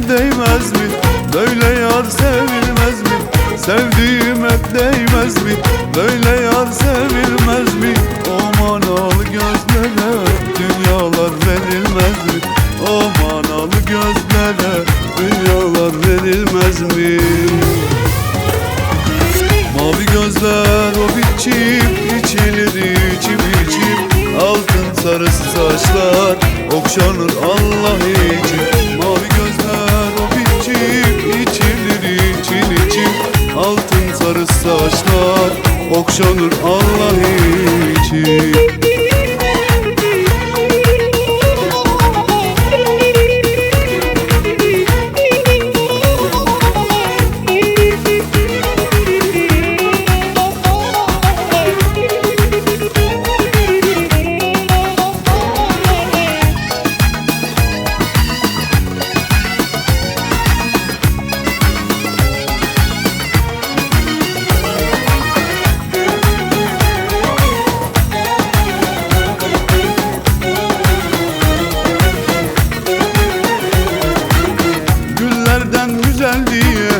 değmez mi? Böyle yar sevilmez mi? Sevdiğim hep değmez mi? Böyle yar sevilmez mi? O manalı gözlere dünyalar verilmez mi? O manalı gözlere dünyalar verilmez mi? Mavi gözler o biçim, içilir içim içim. Altın sarısı saçlar okşanır Allah için. Mavi gözler o biçim, içilir için için. Altın sarısı saçlar okşanır Allah için. Güzel diye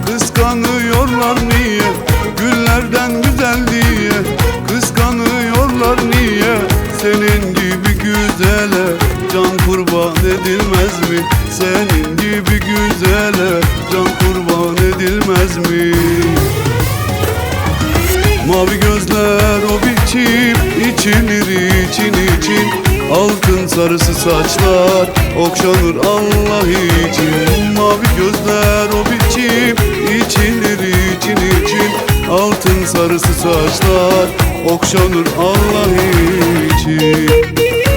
kıskanıyorlar niye? Güllerden güzel diye kıskanıyorlar niye? Senin gibi güzele can kurban edilmez mi? Senin gibi güzele can kurban edilmez mi? Mavi gözler o biçim, içilir için için. Altın sarısı saçlar okşanır Allah için. Mavi gözler o biçim, içilir için için. Altın sarısı saçlar okşanır Allah için.